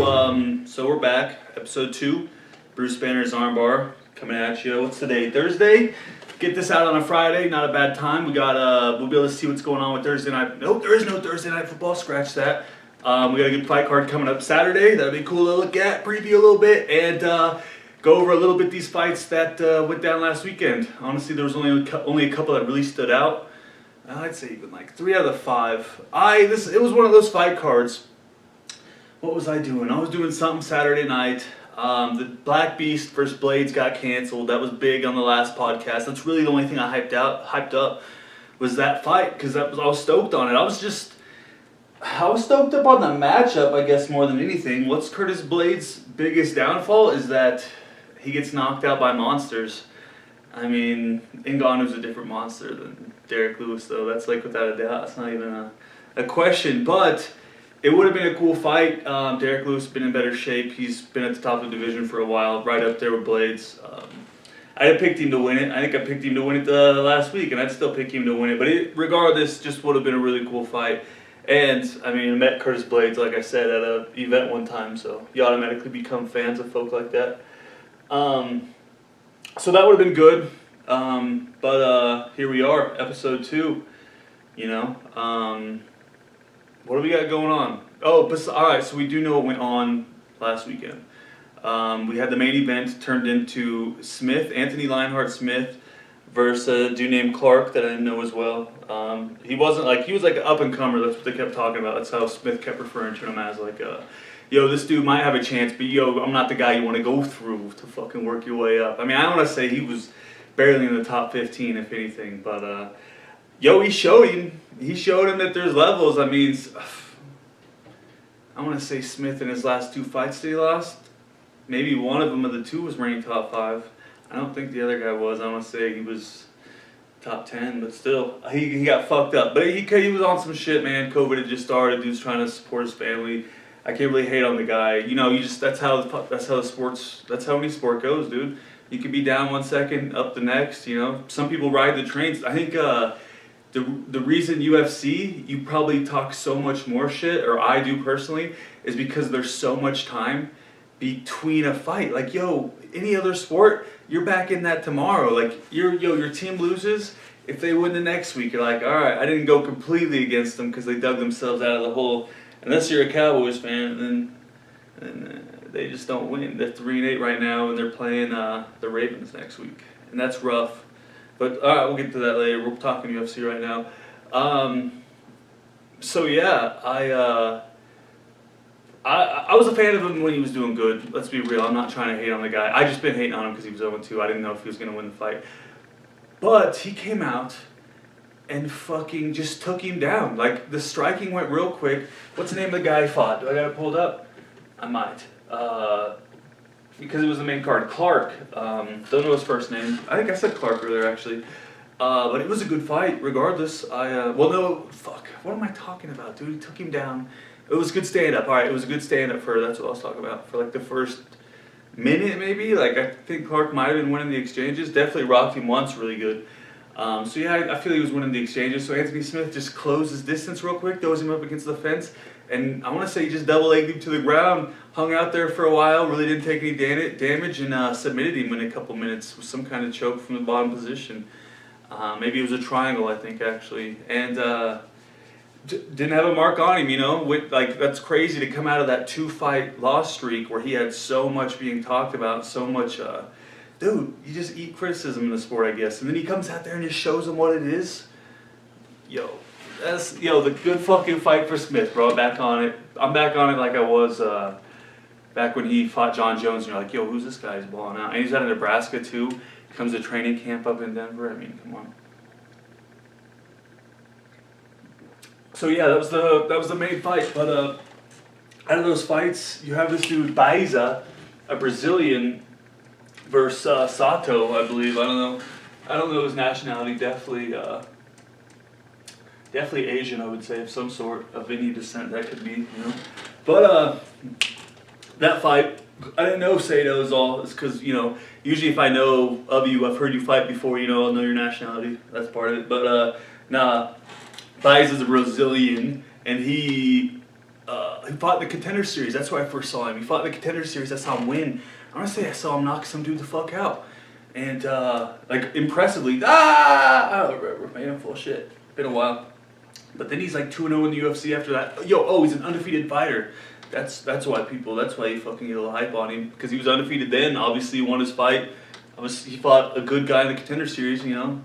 So we're back, episode 2, Bruce Banners Armbar, coming at you. What's today? Thursday. Get this out on a Friday, not a bad time. We got we'll be able to see what's going on with Thursday night. Nope, there is no Thursday night football. Scratch that. We got a good fight card coming up Saturday. That'll be cool to look at, preview a little bit, and go over a little bit these fights that went down last weekend. Honestly, there was only a couple that really stood out. I'd say even like 3 out of the 5. It was one of those fight cards. What was I doing? I was doing something Saturday night. The Black Beast versus Blades got canceled. That was big on the last podcast. That's really the only thing I hyped up was that fight, because I was stoked on it. I was stoked up on the matchup, I guess, more than anything. What's Curtis Blades' biggest downfall is that he gets knocked out by monsters. I mean, Ngannou's a different monster than Derek Lewis, though. That's like without a doubt. It's not even a question. But it would have been a cool fight. Derek Lewis has been in better shape. He's been at the top of the division for a while, right up there with Blades. I had picked him to win it. I think I picked him to win it last week, and I'd still pick him to win it. But regardless, just would have been a really cool fight. And, I mean, I met Curtis Blades, like I said, at an event one time, so you automatically become fans of folk like that. So that would have been good. But here we are, episode 2, you know. What do we got going on? Oh, alright, so we do know what went on last weekend. We had the main event turned into Anthony Lionheart Smith versus a dude named Clark that I didn't know as well. He was like an up and comer, that's what they kept talking about. That's how Smith kept referring to him as, like, yo, this dude might have a chance, but yo, I'm not the guy you want to go through to fucking work your way up. I mean, I don't want to say he was barely in the top 15, if anything, but yo, he showed him that there's levels. I mean, I want to say Smith in his last 2 fights that he lost, maybe one of them of the 2 was ranked top 5. I don't think the other guy was. I want to say he was top 10, but still, he got fucked up. But he was on some shit, man. COVID had just started. Dude's trying to support his family. I can't really hate on the guy. You know, that's how any sport goes, dude. You could be down 1 second, up the next. You know, some people ride the trains. I think the reason UFC, you probably talk so much more shit, or I do personally, is because there's so much time between a fight. Like, yo, any other sport, you're back in that tomorrow. Like, your team loses. If they win the next week, you're like, all right, I didn't go completely against them because they dug themselves out of the hole. Unless you're a Cowboys fan, then they just don't win. They're 3-8 right now, and they're playing the Ravens next week, and that's rough. But all right, we'll get to that later. We're talking UFC right now. So yeah, I was a fan of him when he was doing good. Let's be real. I'm not trying to hate on the guy. I just been hating on him because he was 0-2. I didn't know if he was going to win the fight. But he came out and fucking just took him down. Like, the striking went real quick. What's the name of the guy he fought? Do I got it pulled up? I might. Because it was the main card. Clark. Don't know his first name. I think I said Clark earlier, actually. But it was a good fight, regardless. What am I talking about, dude? He took him down. It was good stand-up. All right, it was a good stand-up that's what I was talking about. For like the first minute, maybe. Like, I think Clark might have been winning the exchanges. Definitely rocked him once really good. So yeah, I feel he was winning the exchanges. So Anthony Smith just closed his distance real quick, throws him up against the fence. And I want to say he just double-legged him to the ground, hung out there for a while, really didn't take any damage, and submitted him in a couple minutes with some kind of choke from the bottom position. Maybe it was a triangle, I think, actually. And didn't have a mark on him, you know. That's crazy to come out of that 2-fight loss streak where he had so much being talked about, so much... Dude, you just eat criticism in the sport, I guess. And then he comes out there and just shows them what it is. The good fucking fight for Smith, bro. I'm back on it. I'm back on it like I was back when he fought John Jones. And you're like, yo, who's this guy? He's balling out. And he's out of Nebraska, too. He comes to training camp up in Denver. I mean, come on. So, yeah, that was the main fight. But out of those fights, you have this dude, Baiza, a Brazilian, versus Sato, I believe. I don't know his nationality. Definitely Asian, I would say, of some sort, of any descent that could be, you know. But that fight, I didn't know Sato is all. It's because, you know, usually if I know of you, I've heard you fight before, you know, I'll know your nationality. That's part of it. But nah, Baez is a Brazilian, and he he fought in the Contender Series. That's where I first saw him. He fought in the Contender Series. I saw him win. I want to say I saw him knock some dude the fuck out. And, like, impressively, I don't remember, man, full shit. Been a while. But then he's like 2-0 in the UFC after that. He's an undefeated fighter. That's why you fucking get a little hype on him. Because he was undefeated then. Obviously, he won his fight. He fought a good guy in the Contender Series, you know.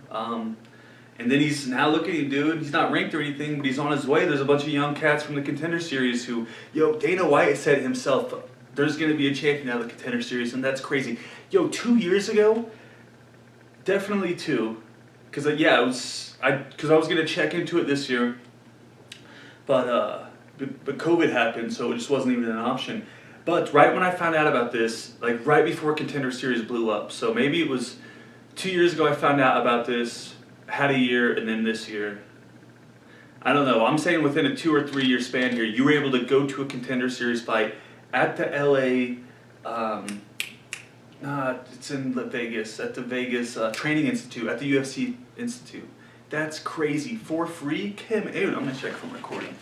And then he's now look at him, dude. He's not ranked or anything, but he's on his way. There's a bunch of young cats from the Contender Series who, Dana White said himself, there's going to be a champion out of the Contender Series, and that's crazy. 2 years ago, definitely 2. Because, I was going to check into it this year, but COVID happened, so it just wasn't even an option. But right when I found out about this, like right before Contender Series blew up, so maybe it was 2 years ago I found out about this, had a year, and then this year. I don't know, I'm saying within a 2 or 3 year span here, you were able to go to a Contender Series fight at the LA, it's in Vegas, at the Vegas Training Institute, at the UFC Institute. That's crazy. For free? Kim, I'm going to check for recording.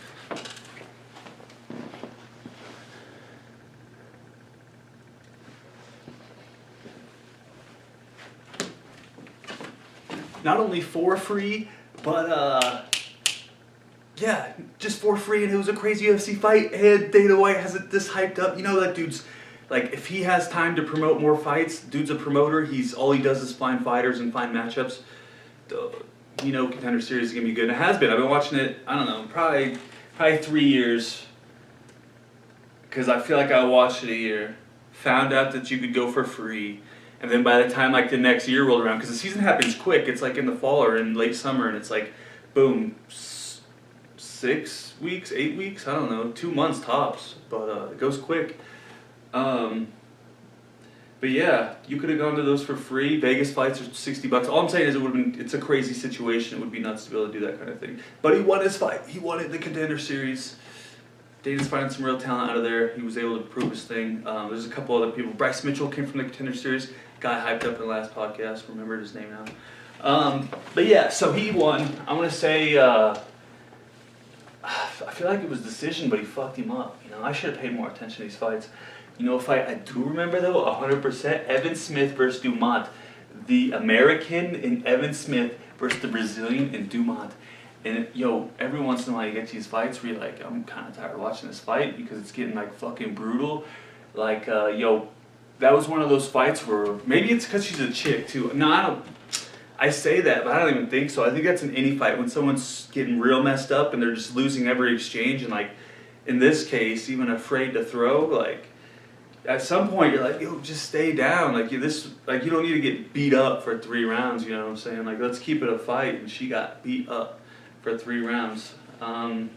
Not only for free, but just for free, and it was a crazy UFC fight, and Dana White has it this hyped up. You know that dude's, like, if he has time to promote more fights, dude's a promoter. All he does is find fighters and find matchups. Contender Series is going to be good. And it has been. I've been watching it, I don't know, probably 3 years. Because I feel like I watched it a year. Found out that you could go for free. And then by the time, like, the next year rolled around, because the season happens quick. It's like in the fall or in late summer, and it's like, boom, 6 weeks, 8 weeks, I don't know, 2 months tops. But it goes quick. But yeah, you could have gone to those for free. Vegas fights are $60. All I'm saying is it's a crazy situation. It would be nuts to be able to do that kind of thing. But he won his fight. He won it in the Contender Series. Dana's finding some real talent out of there. He was able to prove his thing. There's a couple other people. Bryce Mitchell came from the Contender Series. Guy hyped up in the last podcast. Remembered his name now. But yeah, so he won. I'm going to say, I feel like it was decision, but he fucked him up. I should have paid more attention to these fights. A fight I do remember though, 100%, Evan Smith versus Dumont. The American in Evan Smith versus the Brazilian in Dumont. And every once in a while you get these fights where you're like, I'm kind of tired of watching this fight because it's getting like fucking brutal. Like, that was one of those fights where, maybe it's because she's a chick too. No, I say that, but I don't even think so. I think that's in any fight when someone's getting real messed up and they're just losing every exchange, and like, in this case, even afraid to throw, like, at some point you're like, just stay down. Like, you don't need to get beat up for 3 rounds, you know what I'm saying? Like, let's keep it a fight, and she got beat up for 3 rounds. I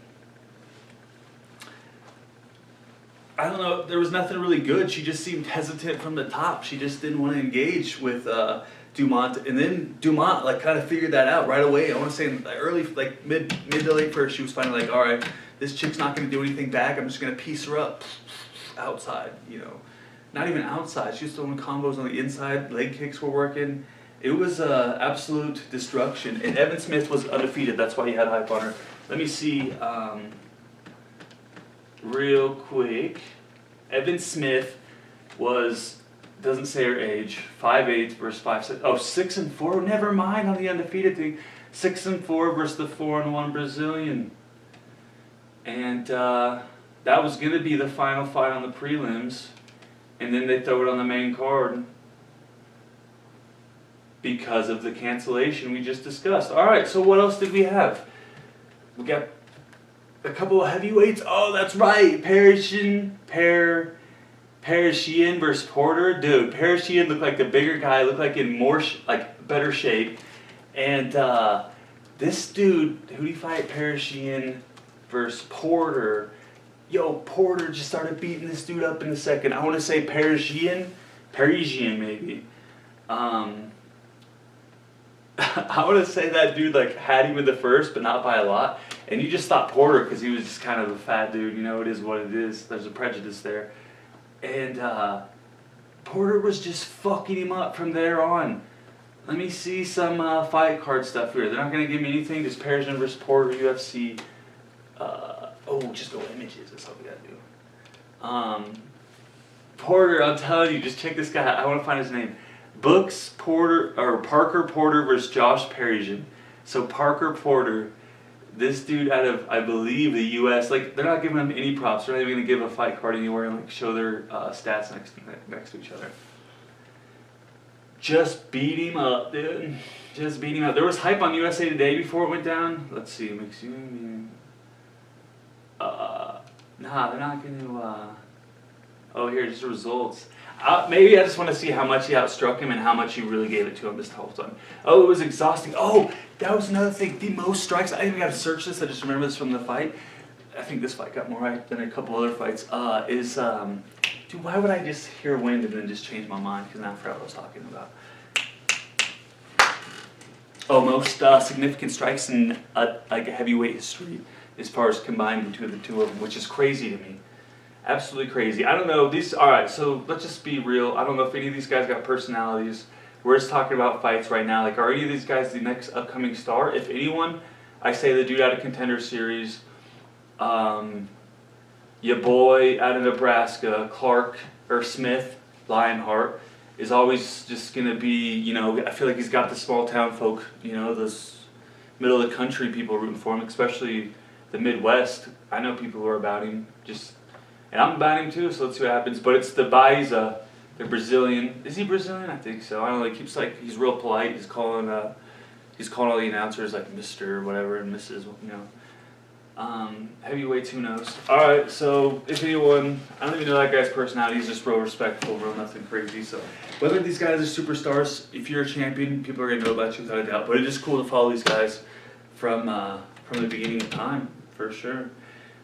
don't know, there was nothing really good. She just seemed hesitant from the top. She just didn't want to engage with Dumont, and then Dumont like kind of figured that out right away. I want to say in the early, like mid to late first, she was finally like, all right, this chick's not going to do anything back. I'm just going to piece her up outside, not even outside. She was throwing combos on the inside. Leg kicks were working. It was absolute destruction. And Evan Smith was undefeated. That's why he had hype on her. Let me see real quick. Evan Smith doesn't say her age, 5'8" versus 5'6". Oh, 6-4. Never mind on the undefeated thing. 6-4 versus the 4-1 Brazilian. And that was going to be the final fight on the prelims. And then they throw it on the main card because of the cancellation we just discussed. All right, so what else did we have? We got a couple of heavyweights. Oh, that's right. Parisian versus Porter. Dude, Parisian looked like the bigger guy, looked like in more better shape. And this dude, who did he fight? Parisian versus Porter. Porter just started beating this dude up in the second. I want to say Parisian maybe. I want to say that dude had him in the first, but not by a lot. And you just thought Porter because he was just kind of a fat dude. It is what it is. There's a prejudice there. And Porter was just fucking him up from there on. Let me see some fight card stuff here. They're not going to give me anything. Just Parisian versus Porter UFC. just go images. That's all we gotta do. Porter, I'm telling you, just check this guy. I want to find his name. Parker Porter versus Josh Parisian. So Parker Porter, this dude out of, I believe, the U.S. Like, they're not giving him any props. They're not even gonna give a fight card anywhere and like show their stats next to each other. Just beat him up, dude. Just beat him up. There was hype on USA Today before it went down. Let's see. Nah, they're not gonna. Oh, here's the results. Maybe I just want to see how much he outstruck him and how much he really gave it to him this whole time. Oh, it was exhausting. Oh, that was another thing. The most strikes. I even got to search this. I just remember this from the fight. I think this fight got more right than a couple other fights. Dude, why would I just hear wind and then just change my mind? Because now I forgot what I was talking about. Oh, most significant strikes in like a heavyweight history as far as combined between the two of them, which is crazy to me. Absolutely crazy. I don't know. Alright, so let's just be real. I don't know if any of these guys got personalities. We're just talking about fights right now. Like, are any of these guys the next upcoming star? If anyone, I say the dude out of Contender Series, your boy out of Nebraska, Smith, Lionheart, is always just going to be, I feel like he's got the small town folk, this middle of the country people rooting for him, especially the Midwest. I know people who are about him, and I'm about him too, so let's see what happens. But it's the Baiza, the Brazilian. Is he Brazilian? I think so. I don't know, he's real polite. He's calling all the announcers like Mr. or whatever and Mrs. Heavyweights, who knows? Alright, so if anyone, I don't even know that guy's personality, he's just real respectful, real nothing crazy. So whether these guys are superstars, if you're a champion, people are gonna know about you without a doubt. But it's just cool to follow these guys from the beginning of time, for sure.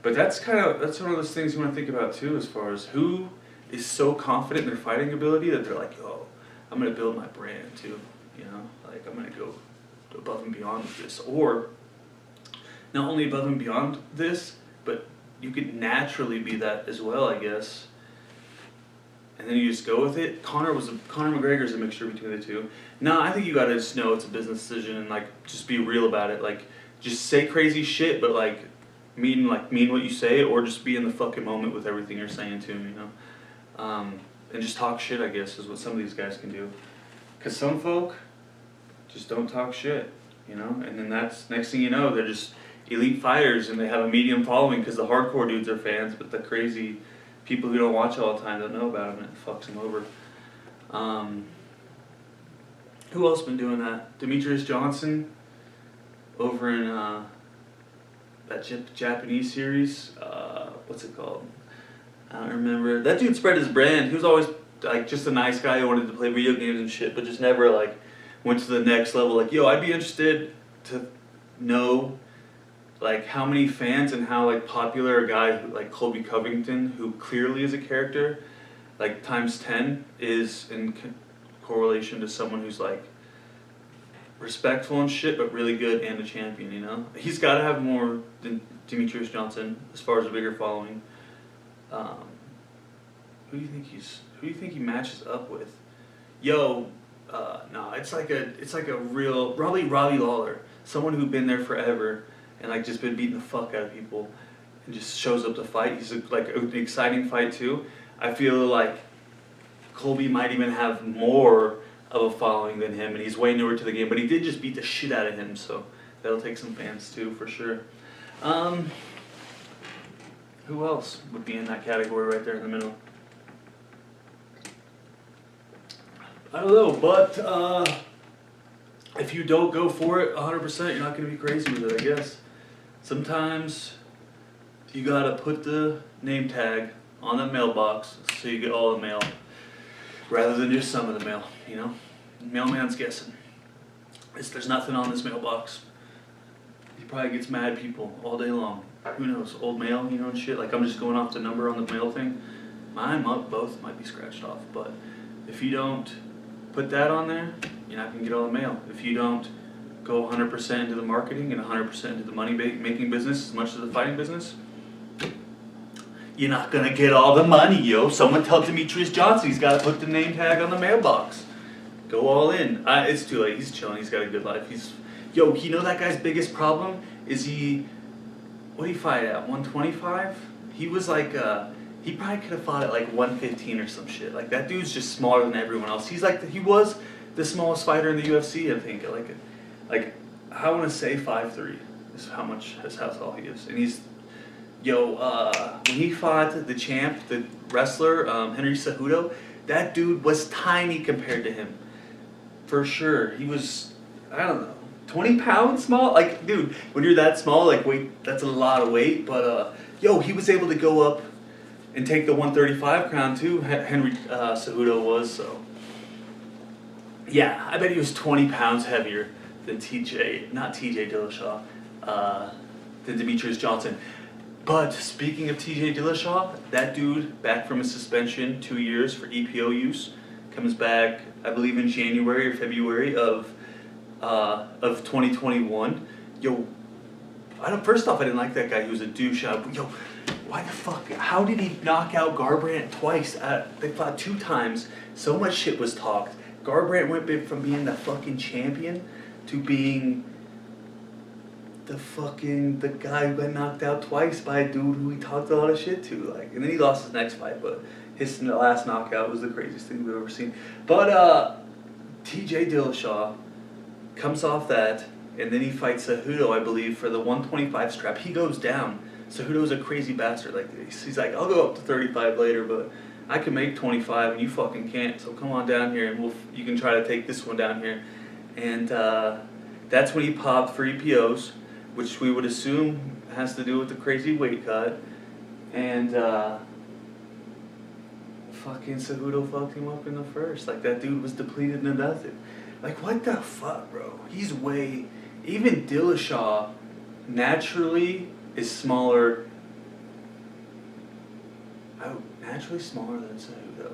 But that's one of those things you want to think about too, as far as who is so confident in their fighting ability that they're like, yo, I'm gonna build my brand too, like I'm gonna go above and beyond with this. Or not only above and beyond this, but you could naturally be that as well, I guess. And then you just go with it. Conor McGregor's a mixture between the two. No, I think you gotta just know it's a business decision and like just be real about it. Like just say crazy shit, but like mean what you say, or just be in the fucking moment with everything you're saying to him, and just talk shit, I guess, is what some of these guys can do. Cause some folk just don't talk shit, and then that's next thing you know, they're just elite fighters and they have a medium following because the hardcore dudes are fans, but the crazy people who don't watch all the time don't know about them and it fucks them over. Who else been doing that? Demetrius Johnson over in that Japanese series. What's it called? I don't remember. That dude spread his brand. He was always like just a nice guy who wanted to play video games and shit, but just never like went to the next level. Like, yo, I'd be interested to know like how many fans and how like popular a guy like Colby Covington, who clearly is a character, like times 10 is in correlation to someone who's like respectful and shit, but really good and a champion. He's got to have more than Demetrius Johnson as far as a bigger following. Who do you think he matches up with? Yo, no, it's like a real probably Robbie Lawler, someone who's been there forever and like just been beating the fuck out of people and just shows up to fight. He's like an exciting fight too. I feel like Colby might even have more of a following than him, and he's way newer to the game, but he did just beat the shit out of him, so that'll take some fans too, for sure. Who else would be in that category right there in the middle? I don't know, but if you don't go for it 100%, you're not going to be crazy with it, I guess. Sometimes you gotta put the name tag on the mailbox so you get all the mail, rather than just some of the mail, Mailman's guessing. There's nothing on this mailbox. He probably gets mad people all day long. Who knows, old mail, and shit. Like, I'm just going off the number on the mail thing. Mine, both might be scratched off, but if you don't put that on there, you're not gonna get all the mail. If you don't go 100% into the marketing and 100% into the money-making business as much as the fighting business, you're not gonna get all the money, yo. Someone tell Demetrius Johnson he's gotta put the name tag on the mailbox. Go all in. It's too late. He's chilling. He's got a good life. That guy's biggest problem is he what did he fight at? 125? He was like, he probably could have fought at like 115 or some shit. Like that dude's just smaller than everyone else. He's like, he was the smallest fighter in the UFC, I think. Like I want to say 5'3" is how tall he is. And he's, when he fought the champ, the wrestler, Henry Cejudo, that dude was tiny compared to him. For sure. He was, I don't know, 20 pounds small? Like, dude, when you're that small, like, weight, that's a lot of weight. But, he was able to go up and take the 135 crown, too. Henry Cejudo was, so. Yeah, I bet he was 20 pounds heavier than not TJ Dillashaw, than Demetrius Johnson. But speaking of TJ Dillashaw, that dude, back from a suspension, 2 years for EPO use, comes back, I believe, in January or February of 2021. First off, I didn't like that guy. He was a douche. Why the fuck? How did he knock out Garbrandt twice? They fought 2 times. So much shit was talked. Garbrandt went from being the fucking champion to being the guy who got knocked out twice by a dude who he talked a lot of shit to. And then he lost his next fight, but his last knockout was the craziest thing we've ever seen. But TJ Dillashaw comes off that, and then he fights Cejudo, I believe, for the 125 strap. He goes down. Cejudo's a crazy bastard. He's like, I'll go up to 35 later, but I can make 25 and you fucking can't. So come on down here and you can try to take this one down here. And that's when he popped for EPOs, which we would assume has to do with the crazy weight cut. And fucking Cejudo fucked him up in the first. That dude was depleted to nothing. What the fuck, bro? Even Dillashaw naturally is smaller. Naturally smaller than Cejudo.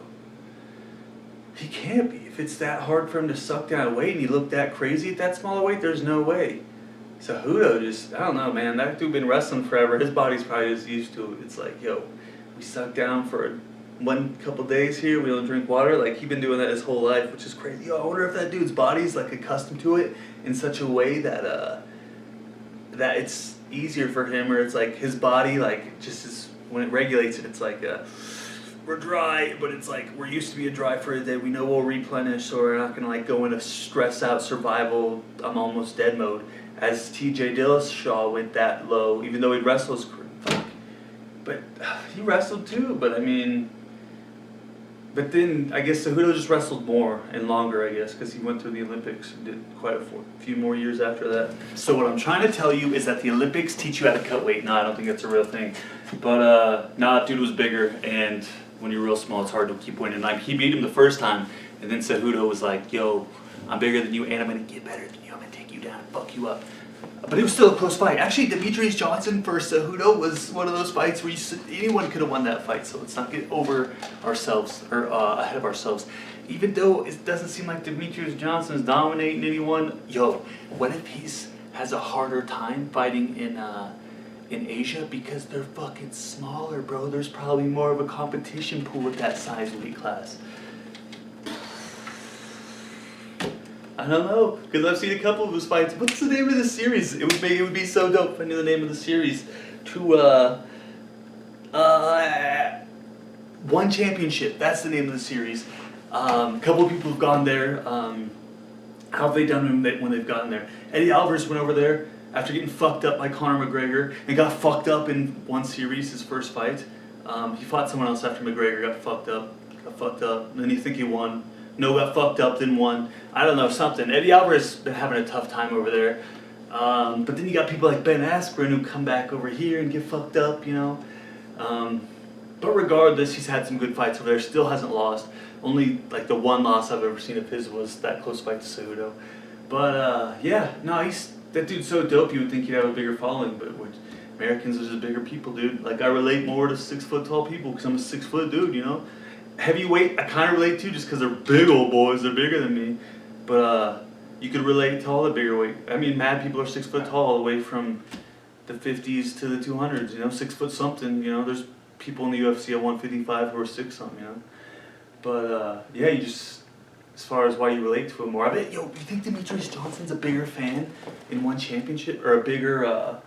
He can't be. If it's that hard for him to suck down weight and he looked that crazy at that smaller weight, there's no way. Cejudo just, I don't know, man. That dude been wrestling forever. His body's probably just used to it. It's we suck down for one couple days here. We don't drink water. He been doing that his whole life, which is crazy. I wonder if that dude's body's accustomed to it in such a way that that it's easier for him, or it's his body just is, when it regulates it, it's we're dry, but it's we're used to being dry for a day. We know we'll replenish, so we're not gonna go into stress out survival, I'm almost dead mode. As TJ Dillashaw went that low, even though he wrestles, but he wrestled too. But then I guess Cejudo just wrestled more and longer, I guess, because he went through the Olympics and did quite a few more years after that. So what I'm trying to tell you is that the Olympics teach you how to cut weight. No, I don't think that's a real thing. But that dude was bigger, and when you're real small, it's hard to keep winning. He beat him the first time, and then Cejudo was like, yo, I'm bigger than you, and I'm going to get better than you. I'm going to take you down and fuck you up. But it was still a close fight. Actually, Demetrius Johnson versus Cejudo was one of those fights where anyone could have won that fight. So let's not get over ourselves or ahead of ourselves. Even though it doesn't seem like Demetrius Johnson's dominating anyone, what if he has a harder time fighting in Asia because they're fucking smaller, bro? There's probably more of a competition pool at that size weight class. I don't know, because I've seen a couple of his fights. What's the name of the series? It would be so dope if I knew the name of the series. One Championship. That's the name of the series. A couple of people have gone there. How have they done when they've gotten there? Eddie Alvarez went over there after getting fucked up by Conor McGregor and got fucked up in one series, his first fight. He fought someone else after McGregor got fucked up, and then you think he won. No, got fucked up, then won. I don't know, something. Eddie Alvarez has been having a tough time over there. But then you got people like Ben Askren who come back over here and get fucked up, But regardless, he's had some good fights over there. Still hasn't lost. Only the one loss I've ever seen of his was that close fight to Cejudo. But that dude's so dope. You would think he'd have a bigger following, but Americans are just bigger people, dude. I relate more to 6 foot tall people because I'm a 6 foot dude, Heavyweight, I kind of relate to just because they're big old boys. They're bigger than me. But you could relate to all the bigger weight. Mad people are 6 foot tall all the way from the 50s to the 200s, 6 foot something. There's people in the UFC at 155 who are 6 something, But, you just, as far as why you relate to him more, I bet, you think Demetrius Johnson's a bigger fan in One Championship? Or a bigger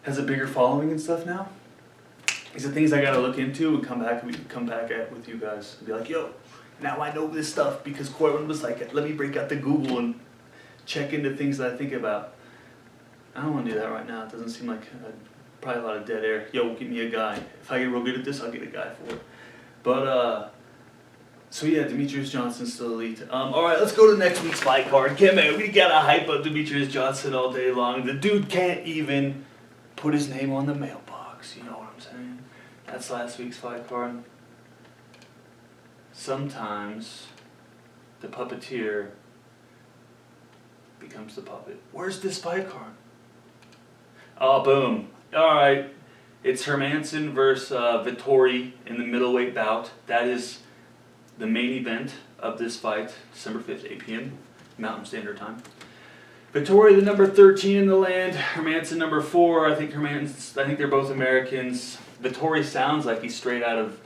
has a bigger following and stuff now. These are things I gotta look into and come back at with you guys and be like, yo, now I know this stuff because Corwin was like, let me break out the Google and check into things that I think about. I don't want to do that right now. It doesn't seem like probably a lot of dead air. Yo, give me a guy. If I get real good at this, I'll get a guy for it. But so yeah, Demetrius Johnson's still elite. All right, let's go to next week's fight card. We gotta hype up Demetrius Johnson all day long. The dude can't even put his name on the mailbox. You know what I'm saying? That's last week's fight card. Sometimes the puppeteer becomes the puppet. Where's this fight card? Oh, boom. All right. It's Hermansson versus Vettori in the middleweight bout. That is the main event of this fight, December 5th, 8 p.m. Mountain Standard Time. Vettori, the number 13 in the land. Hermansson, number 4. I think they're both Americans. Vettori sounds like he's straight out of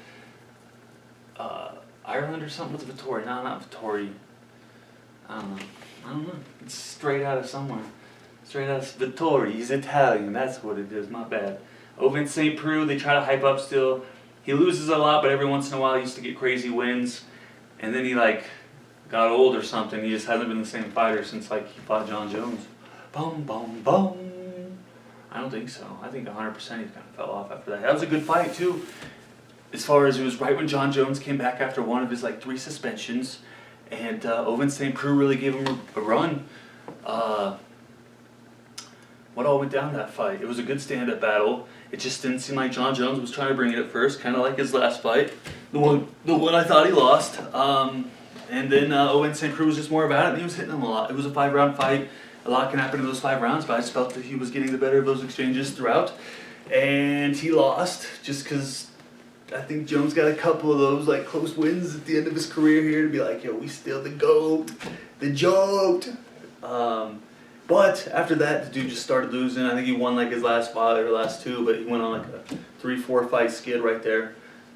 Ireland or something. What's Vettori? No, not Vettori. I don't know. It's straight out of somewhere. Straight out of Vettori. He's Italian. That's what it is. My bad. Ovince St. Preux, they try to hype up still. He loses a lot, but every once in a while he used to get crazy wins. And then he got old or something. He just hasn't been the same fighter since he fought John Jones. Boom, boom, boom. I don't think so. I think 100% he kind of fell off after that. That was a good fight too. As far as it was right when John Jones came back after one of his 3 suspensions. And Ovince St. Preux really gave him a run. What all went down that fight? It was a good stand-up battle. It just didn't seem like John Jones was trying to bring it at first, kind of like his last fight, the one I thought he lost. And then Ovince St. Preux was just more about it, and he was hitting him a lot. It was a 5-round fight. A lot can happen in those 5 rounds, but I just felt that he was getting the better of those exchanges throughout. And he lost just because I think Jones got a couple of those close wins at the end of his career here to be like, yo, we still the GOAT, the JOAT. But after that, the dude just started losing. I think he won his last fight or last 2, but he went on a 3-4 fight skid right there.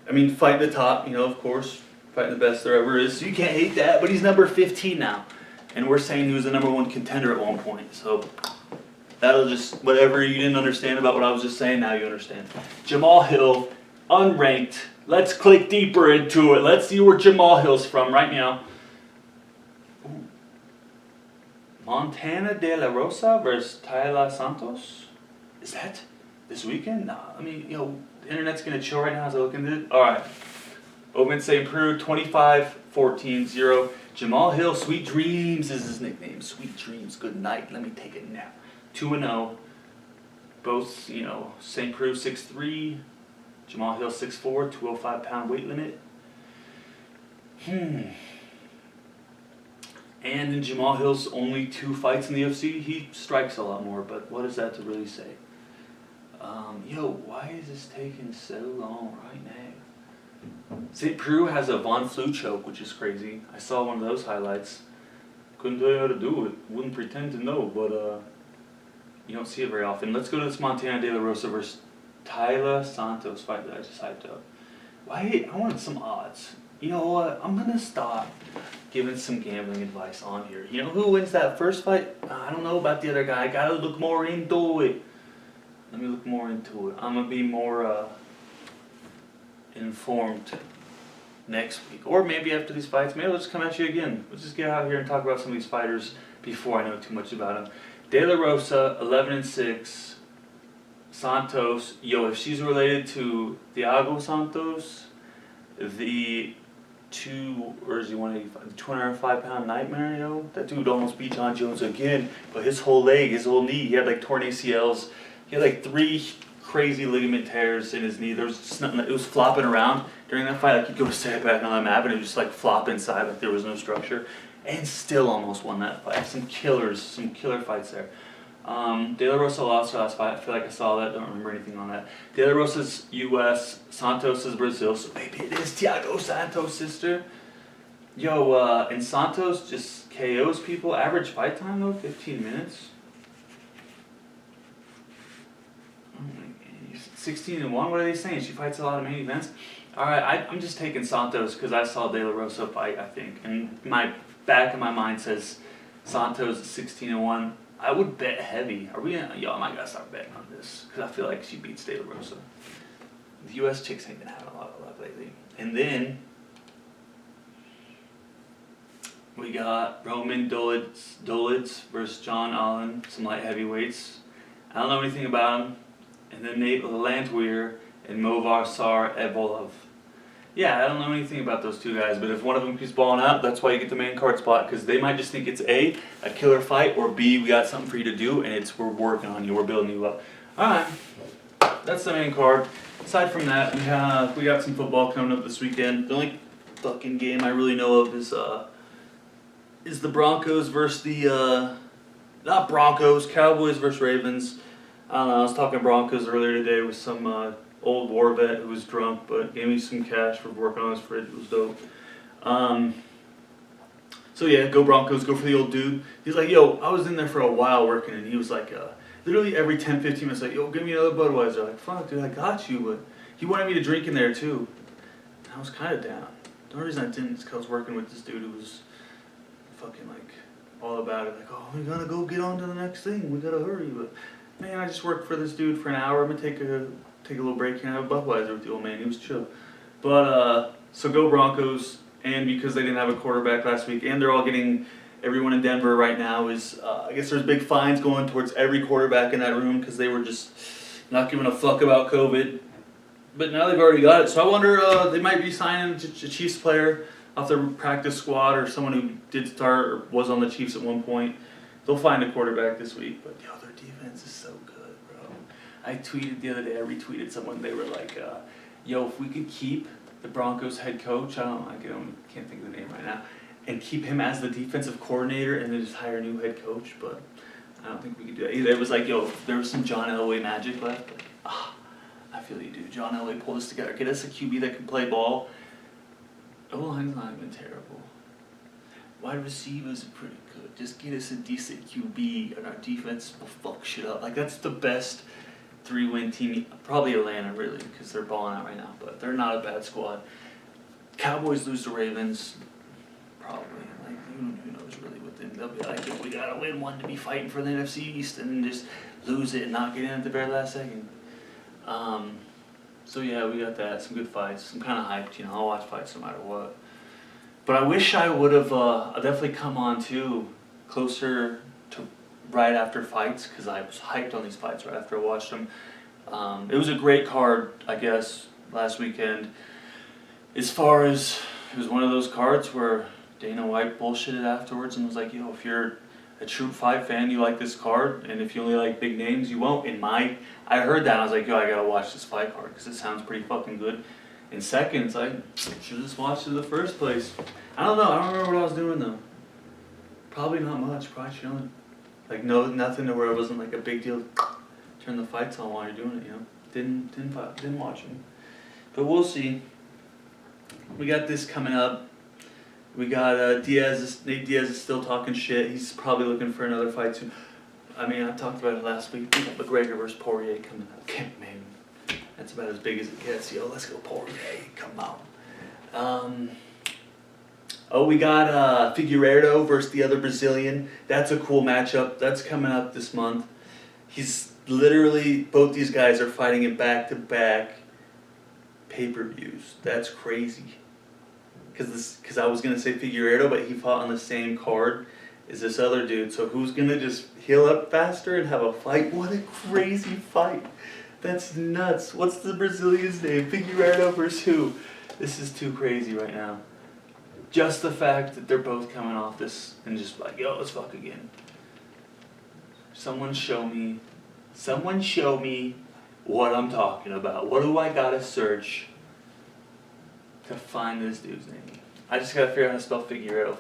I mean, fighting the top, of course, fighting the best there ever is. So you can't hate that. But he's number 15 now, and we're saying he was the number 1 contender at one point. So that'll just whatever you didn't understand about what I was just saying, now you understand. Jamal Hill, unranked. Let's click deeper into it. Let's see where Jamal Hill's from right now. Montana De La Rosa versus Taila Santos? Is that this weekend? Nah, the internet's gonna chill right now as I look into it. Alright. Ovince St. Preux, 25-14-0. Jamal Hill, Sweet Dreams is his nickname. Sweet Dreams, good night, let me take a nap. 2-0. Both, St. Preux 6'3", Jamal Hill 6'4", 205-pound weight limit. And in Jamal Hill's only 2 fights in the UFC, he strikes a lot more, but what is that to really say? Why is this taking so long right now? St. Preux has a Von Flue choke, which is crazy. I saw one of those highlights. Couldn't tell you how to do it. Wouldn't pretend to know, but you don't see it very often. Let's go to this Montana De La Rosa versus Taila Santos fight that I just hyped up. I wanted some odds. You know what? I'm going to stop giving some gambling advice on here. You know who wins that first fight? I don't know about the other guy. I got to look more into it. Let me look more into it. I'm going to be more informed next week. Or maybe after these fights. Maybe I'll just come at you again. Let's just get out here and talk about some of these fighters before I know too much about them. De La Rosa, 11-6. Santos. If she's related to Thiago Santos, the 205-pound nightmare, That dude almost beat John Jones again, but his whole leg, his whole knee, he had torn ACLs. He had 3 crazy ligament tears in his knee. There was just nothing. It was flopping around during that fight. He'd go to set back on the map, and it would just flop inside, there was no structure. And still almost won that fight. Some killer fights there. De La Rosa lost her last fight. I feel like I saw that. Don't remember anything on that. De La Rosa's U.S. Santos is Brazil. So maybe it is Thiago Santos' sister. And Santos just KOs people. Average fight time though, 15 minutes. 16-1. What are they saying? She fights a lot of main events. All right, I'm just taking Santos because I saw De La Rosa fight. I think, and my back of my mind says Santos 16-1. I would bet heavy. Are we gonna, yo, I might gotta start betting on this, because I feel like she beats De La Rosa. The U.S. chicks ain't been having a lot of luck lately. And then, we got Roman Dolitz versus John Allen, some light heavyweights. I don't know anything about him. And then Nate Landwehr and Movsar Evloev. Yeah, I don't know anything about those two guys, but if one of them keeps balling out, that's why you get the main card spot, because they might just think it's A, killer fight, or B, we got something for you to do, and we're working on you, we're building you up. Alright, that's the main card. Aside from that, we got some football coming up this weekend. The only fucking game I really know of is the Broncos versus not Broncos, Cowboys versus Ravens. I don't know, I was talking Broncos earlier today with some old war vet who was drunk, but gave me some cash for working on his fridge. It was dope. So yeah, go Broncos, go for the old dude. He's like, yo, I was in there for a while working, and he was like, literally every 10, 15 minutes, like, yo, give me another Budweiser. Like, fuck, dude, I got you, but he wanted me to drink in there too. And I was kind of down. The only reason I didn't is because I was working with this dude who was fucking like all about it. Like, oh, we gotta go get on to the next thing. We gotta hurry. But man, I just worked for this dude for an hour. I'm gonna take a little break and have a Budweiser with the old man. He was chill. But so go Broncos. And because they didn't have a quarterback last week, and they're all getting, everyone in Denver right now is, I guess there's big fines going towards every quarterback in that room because they were just not giving a fuck about COVID. But now they've already got it. So I wonder, they might be signing a Chiefs player off their practice squad, or someone who did start or was on the Chiefs at one point. They'll find a quarterback this week. But yo, their defense is so good, bro. I tweeted the other day, I retweeted someone, they were like, yo, if we could keep the Broncos head coach, I can't think of the name right now, and keep him as the defensive coordinator and then just hire a new head coach, but I don't think we could do that either. It was like, yo, if there was some John Elway magic left, like, I feel you, dude. John Elway pulled us together. Get us a QB that can play ball. O-line's not even terrible. Wide receivers are pretty good. Just get us a decent QB and our defense will fuck shit up. Like, that's the best 3-win team, probably Atlanta, really, because they're balling out right now, but they're not a bad squad. Cowboys lose to Ravens, probably. Like, who knows really what them? They'll be like, yo, we gotta win one to be fighting for the NFC East, and then just lose it and not get in at the very last second. So yeah, we got that. Some good fights. I'm kind of hyped. I'll watch fights no matter what. But I wish I would have. Definitely come on too, closer to right after fights, because I was hyped on these fights right after I watched them. It was a great card, I guess, last weekend. As far as, it was one of those cards where Dana White bullshitted afterwards and was like, yo, if you're a true fight fan, you like this card, and if you only like big names, you won't. I heard that, and I was like, yo, I gotta watch this fight card, because it sounds pretty fucking good. And second, it's like, should've just watched it in the first place. I don't know, I don't remember what I was doing though. Probably not much, probably chilling. Like, nothing to where it wasn't like a big deal. Turn the fights on while you're doing it, Didn't watch them. But we'll see. We got this coming up. We got Nate Diaz is still talking shit. He's probably looking for another fight soon. I mean, I talked about it last week. We got McGregor versus Poirier coming up. Man, that's about as big as it gets. Yo, let's go Poirier. Come on. We got Figueiredo versus the other Brazilian. That's a cool matchup. That's coming up this month. He's literally, both these guys are fighting in back-to-back pay-per-views. That's crazy. Because I was going to say Figueiredo, but he fought on the same card as this other dude. So who's going to just heal up faster and have a fight? What a crazy fight. That's nuts. What's the Brazilian's name? Figueiredo versus who? This is too crazy right now. Just the fact that they're both coming off this and just like, yo, let's fuck again. Someone show me what I'm talking about. What do I gotta search to find this dude's name? I just gotta figure out how to spell Figueiredo.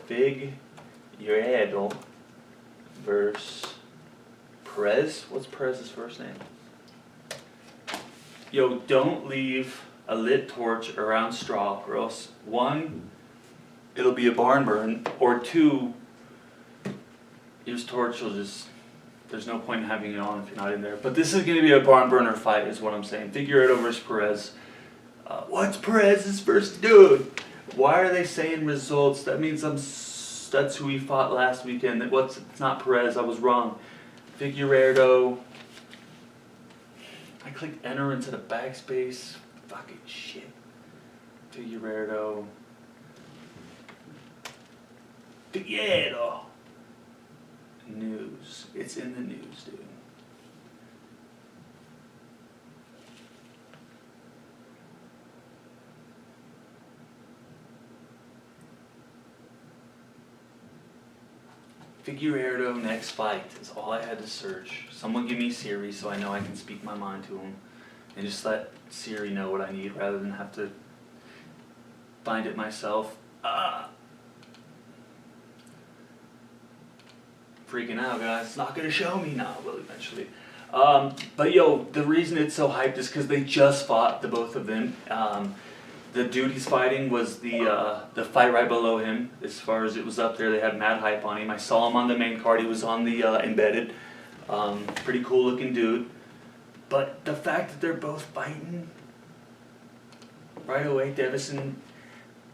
Figueiredo versus Perez. What's Perez's first name? Yo, don't leave a lit torch around straw, or else 1, it'll be a barn burn, or 2, your torch will just, there's no point in having it on if you're not in there. But this is going to be a barn burner fight is what I'm saying. Figueiredo versus Perez. What's Perez's first dude? Why are they saying results? That means that's who he fought last weekend. It's not Perez, I was wrong. Figueiredo. I clicked enter instead of backspace. Fucking shit. Figueiredo. Figueiredo. News. It's in the news, dude. Figueiredo next fight is all I had to search. Someone give me Siri so I know I can speak my mind to him. And just let Siri know what I need rather than have to find it myself. Freaking out, guys. It's not going to show me. No, it will eventually. But yo, the reason it's so hyped is because they just fought, the both of them. The dude he's fighting was the fight right below him. As far as it was up there, they had mad hype on him. I saw him on the main card. He was on the embedded. Pretty cool looking dude. But the fact that they're both fighting right away, Davison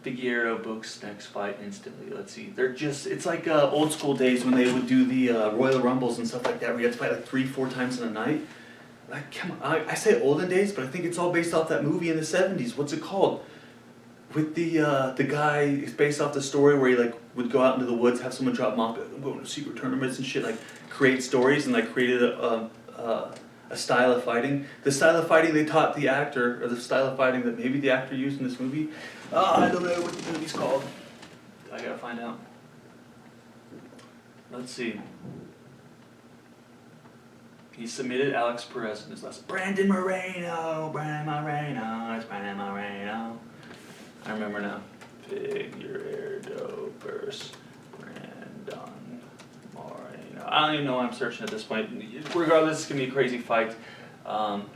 Figueiredo books next fight instantly. Let's see. They're just, it's like old school days when they would do the Royal Rumbles and stuff like that, where you had to fight like 3-4 times in a night. Like, come on, I say olden days, but I think it's all based off that movie in the 70s. What's it called? With the guy, it's based off the story where he like would go out into the woods, have someone drop him off, I'm going to secret tournaments and shit, like create stories and like created a style of fighting. The style of fighting they taught the actor, or the style of fighting that maybe the actor used in this movie. I don't know what the movie's called. I gotta find out. Let's see. He submitted Alex Perez in his last. Brandon Moreno, it's Brandon Moreno. I remember now. Figueiredo versus Brandon Moreno. I don't even know why I'm searching at this point. Regardless, it's going to be a crazy fight.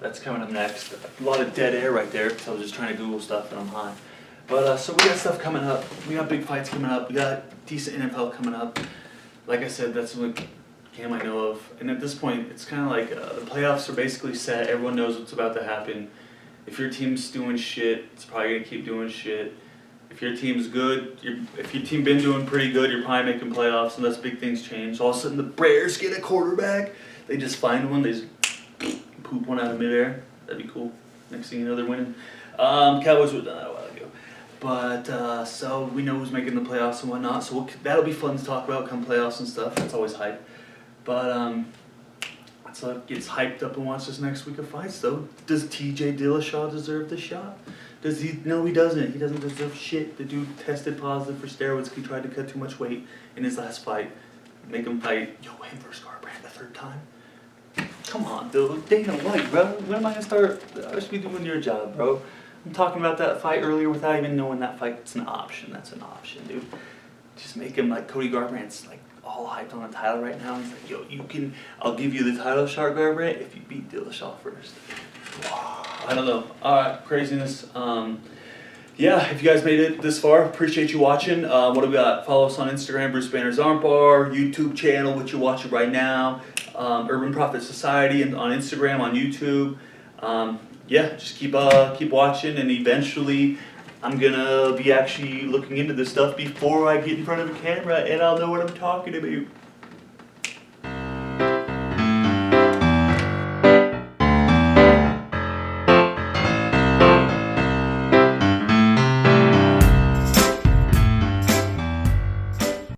That's coming up next. A lot of dead air right there, because I was just trying to Google stuff and I'm high. But so we got stuff coming up. We got big fights coming up. We got decent NFL coming up. Like I said, that's what game I know of. And at this point, it's kind of like the playoffs are basically set. Everyone knows what's about to happen. If your team's doing shit, it's probably going to keep doing shit. If your team's good, if your team been doing pretty good, you're probably making playoffs unless big things change. All of a sudden, the Bears get a quarterback. They just find one. They just poop one out of midair. That'd be cool. Next thing you know, they're winning. Cowboys were done that a while ago. But, so we know who's making the playoffs and whatnot. So that'll be fun to talk about come playoffs and stuff. That's always hype. But, so gets hyped up and watch this next week of fights, though. Does TJ Dillashaw deserve the shot? Does he? No, he doesn't. He doesn't deserve shit. The dude tested positive for steroids because he tried to cut too much weight in his last fight. Make him fight, him versus Garbrandt the third time? Come on, dude. Dana White, bro. When am I going to start? I should be doing your job, bro. I'm talking about that fight earlier without even knowing that fight's an option. That's an option, dude. Just make him like Cody Garbrandt's like all hyped on the title right now. He's like, you can, I'll give you the title shot, Garbrandt, if you beat Dillashaw first. I don't know. Alright, craziness. Yeah, if you guys made it this far, appreciate you watching. What do we got? Follow us on Instagram, Bruce Banners Armbar, YouTube channel, which you're watching right now, Urban Prophet Society and on Instagram, on YouTube. Yeah, just keep watching, and eventually I'm gonna be actually looking into this stuff before I get in front of a camera, and I'll know what I'm talking about.